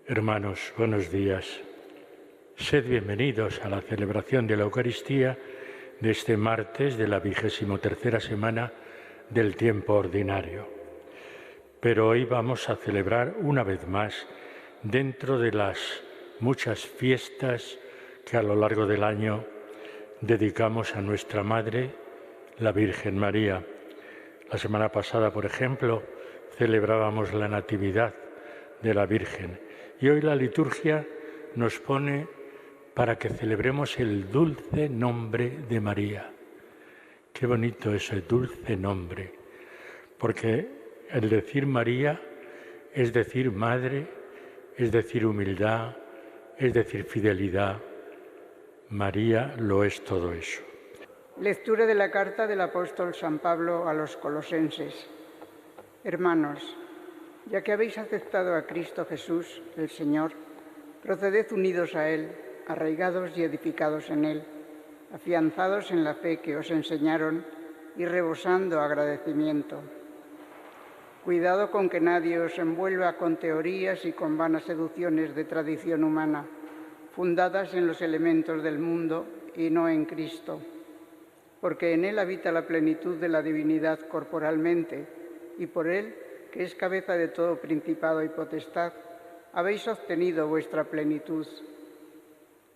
Hermanos, buenos días. Sed bienvenidos a la celebración de la Eucaristía de este martes de la 23ª semana del tiempo ordinario. Pero hoy vamos a celebrar una vez más, dentro de las muchas fiestas que a lo largo del año dedicamos a nuestra Madre, la Virgen María. La semana pasada, por ejemplo, celebrábamos la Natividad de la Virgen. Y hoy la liturgia nos pone para que celebremos el dulce nombre de María. Qué bonito ese dulce nombre, porque el decir María es decir madre, es decir humildad, es decir fidelidad. María lo es todo eso. Lectura de la carta del apóstol San Pablo a los colosenses. Hermanos, ya que habéis aceptado a Cristo Jesús, el Señor, proceded unidos a Él, arraigados y edificados en Él, afianzados en la fe que os enseñaron y rebosando agradecimiento. Cuidado con que nadie os envuelva con teorías y con vanas seducciones de tradición humana, fundadas en los elementos del mundo y no en Cristo, porque en Él habita la plenitud de la divinidad corporalmente, y por Él, que es cabeza de todo principado y potestad, habéis obtenido vuestra plenitud.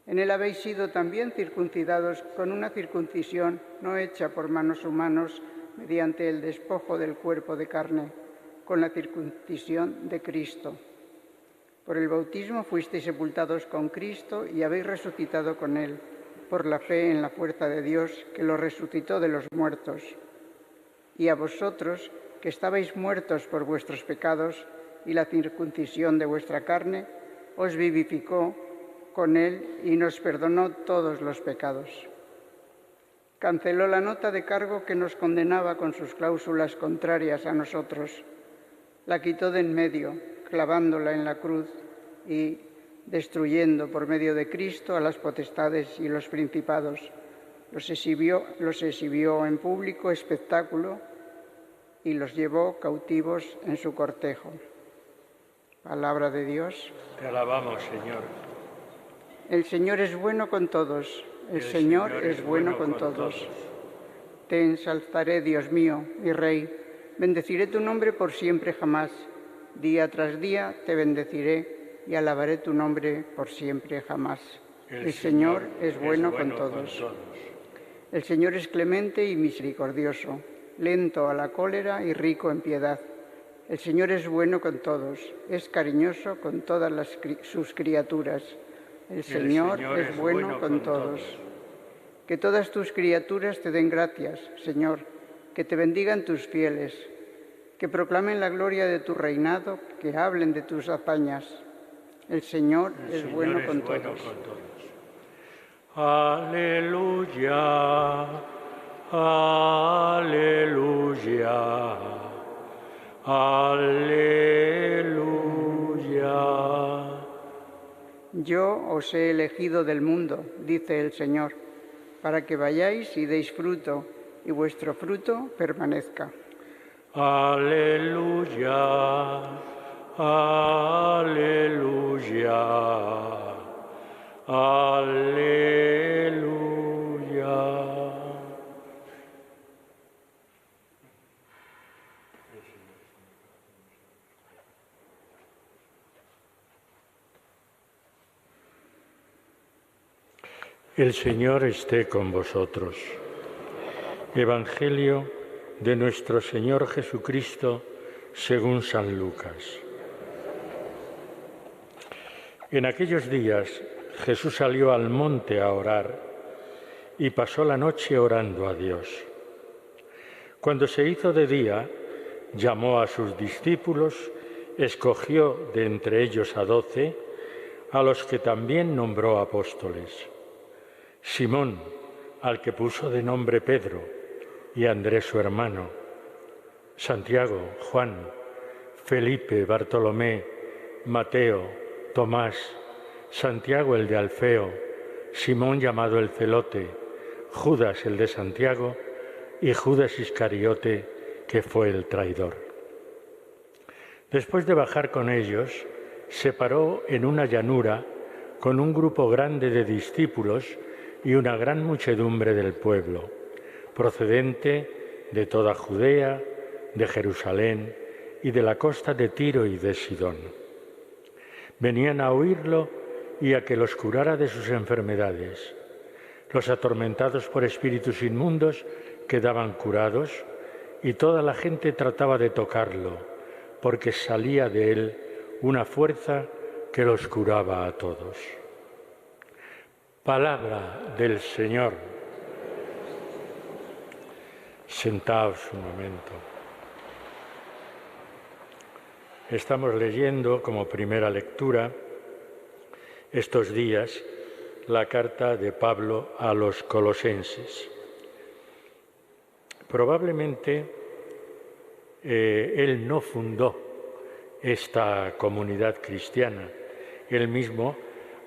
En Él habéis sido también circuncidados con una circuncisión no hecha por manos humanos mediante el despojo del cuerpo de carne, con la circuncisión de Cristo. Por el bautismo fuisteis sepultados con Cristo y habéis resucitado con Él, por la fe en la fuerza de Dios que lo resucitó de los muertos. Y a vosotros, que estabais muertos por vuestros pecados y la circuncisión de vuestra carne, os vivificó con Él y nos perdonó todos los pecados. Canceló la nota de cargo que nos condenaba con sus cláusulas contrarias a nosotros. La quitó de en medio, clavándola en la cruz y destruyendo por medio de Cristo a las potestades y los principados. Los exhibió en público espectáculo y los llevó cautivos en su cortejo. Palabra de Dios. Te alabamos, Señor. El Señor es bueno con todos. El Señor es bueno con todos. Te ensalzaré, Dios mío, mi Rey. Bendeciré tu nombre por siempre jamás. Día tras día te bendeciré y alabaré tu nombre por siempre jamás. El Señor es bueno con todos. El Señor es clemente y misericordioso, lento a la cólera y rico en piedad. El Señor es bueno con todos, es cariñoso con todas sus criaturas. El Señor es bueno con todos. Que todas tus criaturas te den gracias, Señor, que te bendigan tus fieles, que proclamen la gloria de tu reinado, que hablen de tus hazañas. El Señor es bueno con todos. Aleluya, aleluya, aleluya. Yo os he elegido del mundo, dice el Señor, para que vayáis y deis fruto, y vuestro fruto permanezca. Aleluya, aleluya, aleluya. El Señor esté con vosotros. Evangelio de nuestro Señor Jesucristo según San Lucas. En aquellos días Jesús salió al monte a orar y pasó la noche orando a Dios. Cuando se hizo de día, llamó a sus discípulos, escogió de entre ellos a 12, a los que también nombró apóstoles. Simón, al que puso de nombre Pedro, y Andrés su hermano, Santiago, Juan, Felipe, Bartolomé, Mateo, Tomás, Santiago el de Alfeo, Simón llamado el Celote, Judas el de Santiago y Judas Iscariote, que fue el traidor. Después de bajar con ellos, se paró en una llanura con un grupo grande de discípulos y una gran muchedumbre del pueblo, procedente de toda Judea, de Jerusalén y de la costa de Tiro y de Sidón. Venían a oírlo y a que los curara de sus enfermedades. Los atormentados por espíritus inmundos quedaban curados y toda la gente trataba de tocarlo, porque salía de él una fuerza que los curaba a todos. Palabra del Señor. Sentaos un momento. Estamos leyendo como primera lectura estos días la carta de Pablo a los colosenses. Probablemente él no fundó esta comunidad cristiana. Él mismo,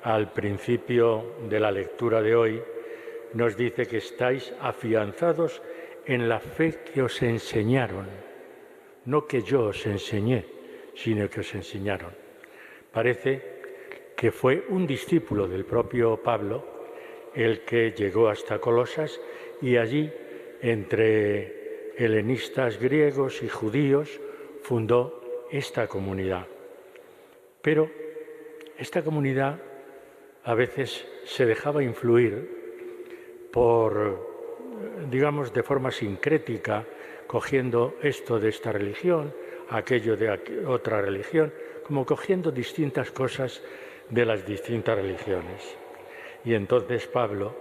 al principio de la lectura de hoy, nos dice que estáis afianzados en la fe que os enseñaron, no que yo os enseñé, sino que os enseñaron. Parece que fue un discípulo del propio Pablo el que llegó hasta Colosas y allí, entre helenistas griegos y judíos, fundó esta comunidad. Pero esta comunidad a veces se dejaba influir por, digamos, de forma sincrética, cogiendo esto de esta religión, aquello de otra religión, como cogiendo distintas cosas de las distintas religiones. Y entonces Pablo,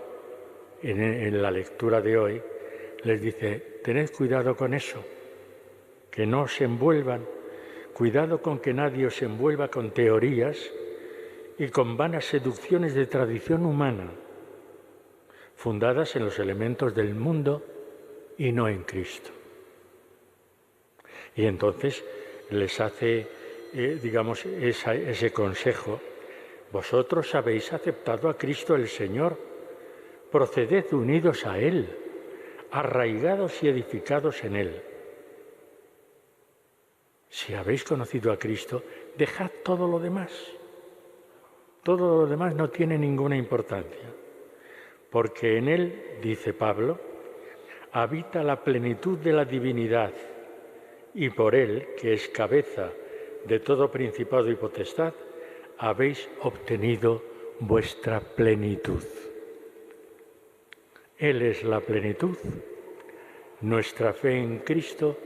en la lectura de hoy, les dice, tened cuidado con eso, que no os envuelvan, cuidado con que nadie os envuelva con teorías y con vanas seducciones de tradición humana, fundadas en los elementos del mundo y no en Cristo. Y entonces les hace, digamos, ese consejo. Vosotros habéis aceptado a Cristo el Señor, proceded unidos a Él, arraigados y edificados en Él. Si habéis conocido a Cristo, dejad todo lo demás. Todo lo demás no tiene ninguna importancia, porque en Él, dice Pablo, habita la plenitud de la divinidad, y por Él, que es cabeza de todo principado y potestad, habéis obtenido vuestra plenitud. Él es la plenitud. Nuestra fe en Cristo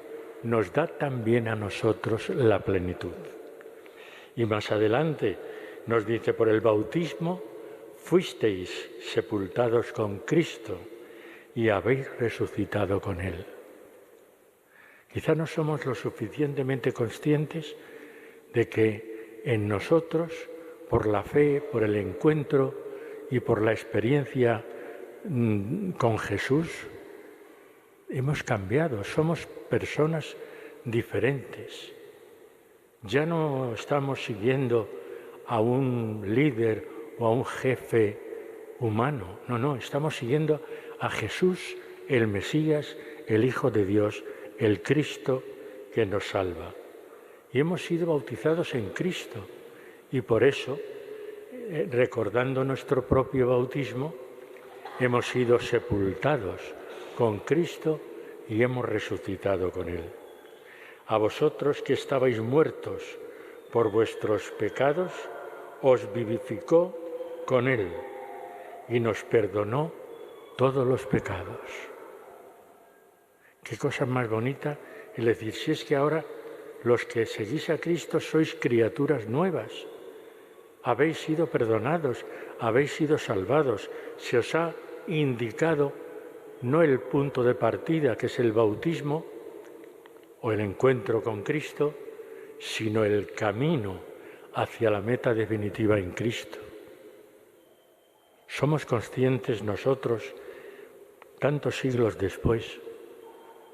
nos da también a nosotros la plenitud. Y más adelante nos dice, por el bautismo fuisteis sepultados con Cristo y habéis resucitado con Él. Quizá no somos lo suficientemente conscientes de que en nosotros, por la fe, por el encuentro y por la experiencia con Jesús, hemos cambiado, somos personas diferentes. Ya no estamos siguiendo a un líder o a un jefe humano, no, estamos siguiendo a Jesús, el Mesías, el Hijo de Dios, el Cristo que nos salva. Y hemos sido bautizados en Cristo y por eso, recordando nuestro propio bautismo, hemos sido sepultados con Cristo y hemos resucitado con Él. A vosotros que estabais muertos por vuestros pecados, os vivificó con Él y nos perdonó todos los pecados. Qué cosa más bonita el decir, si es que ahora los que seguís a Cristo sois criaturas nuevas, habéis sido perdonados, habéis sido salvados, se os ha indicado no el punto de partida, que es el bautismo o el encuentro con Cristo, sino el camino hacia la meta definitiva en Cristo. ¿Somos conscientes nosotros, tantos siglos después,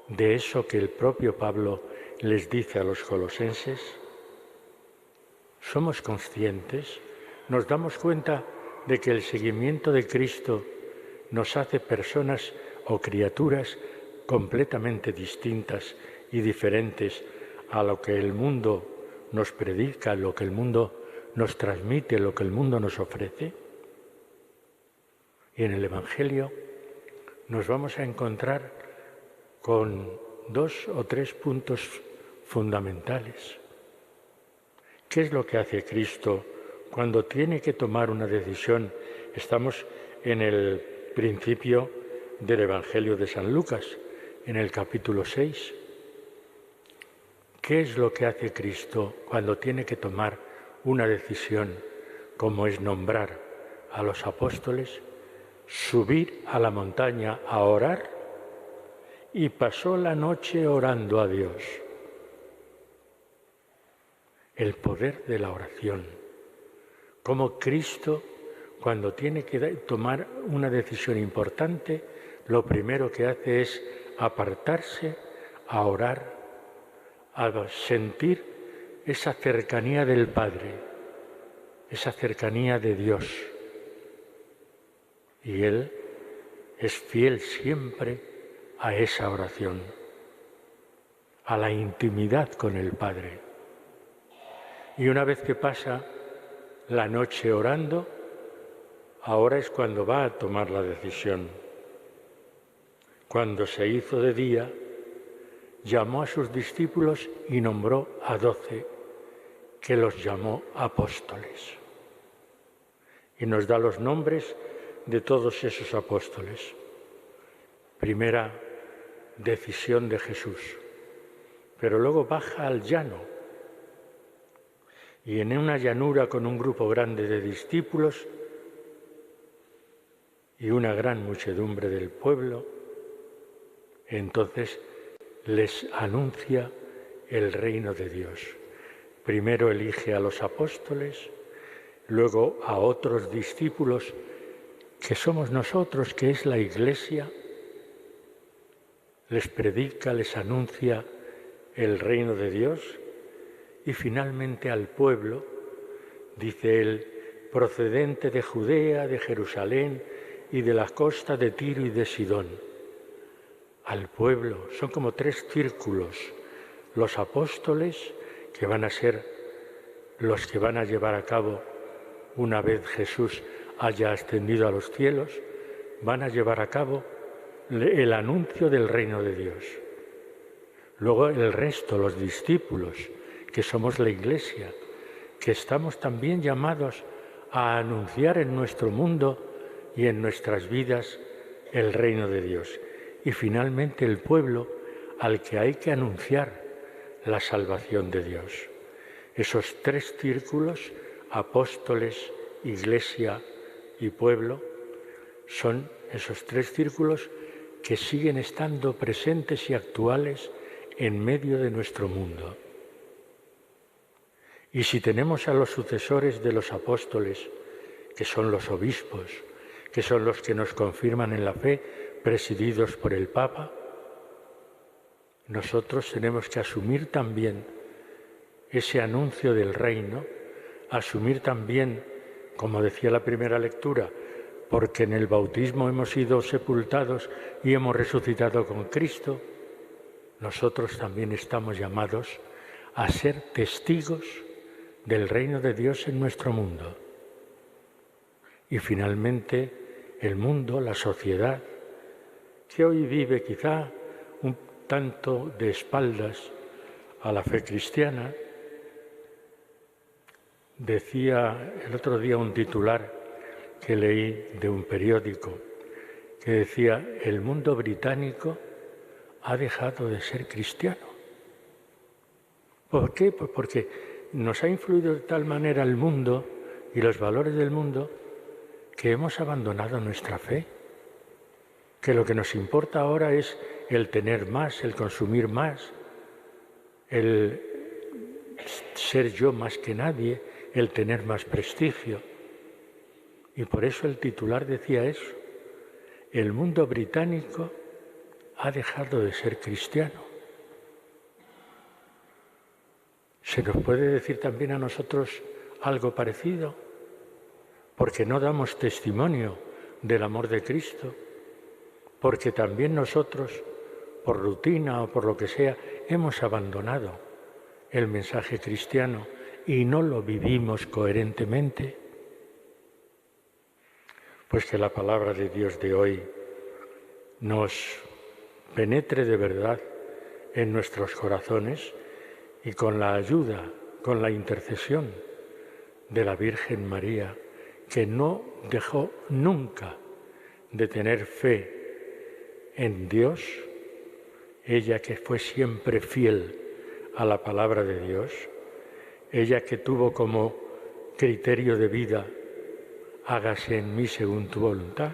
de eso que el propio Pablo les dice a los colosenses? ¿Somos conscientes? ¿Nos damos cuenta de que el seguimiento de Cristo nos hace personas o criaturas completamente distintas y diferentes a lo que el mundo nos predica, lo que el mundo nos transmite lo que el mundo nos ofrece. Y en el Evangelio nos vamos a encontrar con 2 o 3 puntos fundamentales. ¿Qué es lo que hace Cristo cuando tiene que tomar una decisión? Estamos en el principio del Evangelio de San Lucas, en el capítulo 6. ¿Qué es lo que hace Cristo cuando tiene que tomar una decisión, como es nombrar a los apóstoles, subir a la montaña a orar? Y pasó la noche orando a Dios. El poder de la oración. Como Cristo, cuando tiene que tomar una decisión importante, lo primero que hace es apartarse a orar, a sentir esa cercanía del Padre, esa cercanía de Dios. Y Él es fiel siempre a esa oración, a la intimidad con el Padre. Y una vez que pasa la noche orando, ahora es cuando va a tomar la decisión. Cuando se hizo de día, llamó a sus discípulos y nombró a 12, que los llamó apóstoles. Y nos da los nombres de todos esos apóstoles. Primera decisión de Jesús, pero luego baja al llano. Y en una llanura con un grupo grande de discípulos y una gran muchedumbre del pueblo, entonces les anuncia el reino de Dios. Primero elige a los apóstoles, luego a otros discípulos, que somos nosotros, que es la Iglesia, les predica, les anuncia el reino de Dios. Y finalmente al pueblo, dice él, procedente de Judea, de Jerusalén y de la costa de Tiro y de Sidón. Al pueblo, son como 3 círculos. Los apóstoles, que van a ser los que van a llevar a cabo, una vez Jesús haya ascendido a los cielos, van a llevar a cabo el anuncio del reino de Dios. Luego el resto, los discípulos, que somos la Iglesia, que estamos también llamados a anunciar en nuestro mundo y en nuestras vidas el reino de Dios. Y finalmente el pueblo al que hay que anunciar la salvación de Dios. Esos 3 círculos, apóstoles, Iglesia y pueblo, son esos 3 círculos que siguen estando presentes y actuales en medio de nuestro mundo. Y si tenemos a los sucesores de los apóstoles, que son los obispos, que son los que nos confirman en la fe, presididos por el Papa, nosotros tenemos que asumir también ese anuncio del reino, asumir también, como decía la primera lectura, porque en el bautismo hemos sido sepultados y hemos resucitado con Cristo, nosotros también estamos llamados a ser testigos del reino de Dios en nuestro mundo. Y finalmente el mundo, la sociedad, que hoy vive quizá un tanto de espaldas a la fe cristiana. Decía el otro día un titular que leí de un periódico que decía: el mundo británico ha dejado de ser cristiano. ¿Por qué? Pues porque nos ha influido de tal manera el mundo y los valores del mundo que hemos abandonado nuestra fe, que lo que nos importa ahora es el tener más, el consumir más, el ser yo más que nadie, el tener más prestigio. Y por eso el titular decía eso: el mundo británico ha dejado de ser cristiano. ¿Se nos puede decir también a nosotros algo parecido? Porque no damos testimonio del amor de Cristo, porque también nosotros, por rutina o por lo que sea, hemos abandonado el mensaje cristiano y no lo vivimos coherentemente? Pues que la palabra de Dios de hoy nos penetre de verdad en nuestros corazones y con la ayuda, con la intercesión de la Virgen María, que no dejó nunca de tener fe en Dios, ella que fue siempre fiel a la palabra de Dios, ella que tuvo como criterio de vida, hágase en mí según tu voluntad,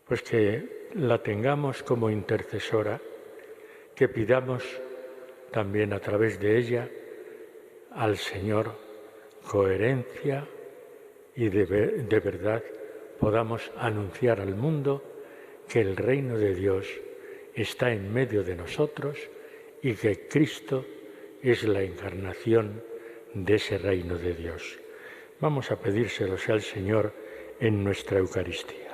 pues que la tengamos como intercesora, que pidamos también a través de ella al Señor coherencia y de verdad podamos anunciar al mundo que el reino de Dios está en medio de nosotros y que Cristo es la encarnación de ese reino de Dios. Vamos a pedírselos al Señor en nuestra Eucaristía.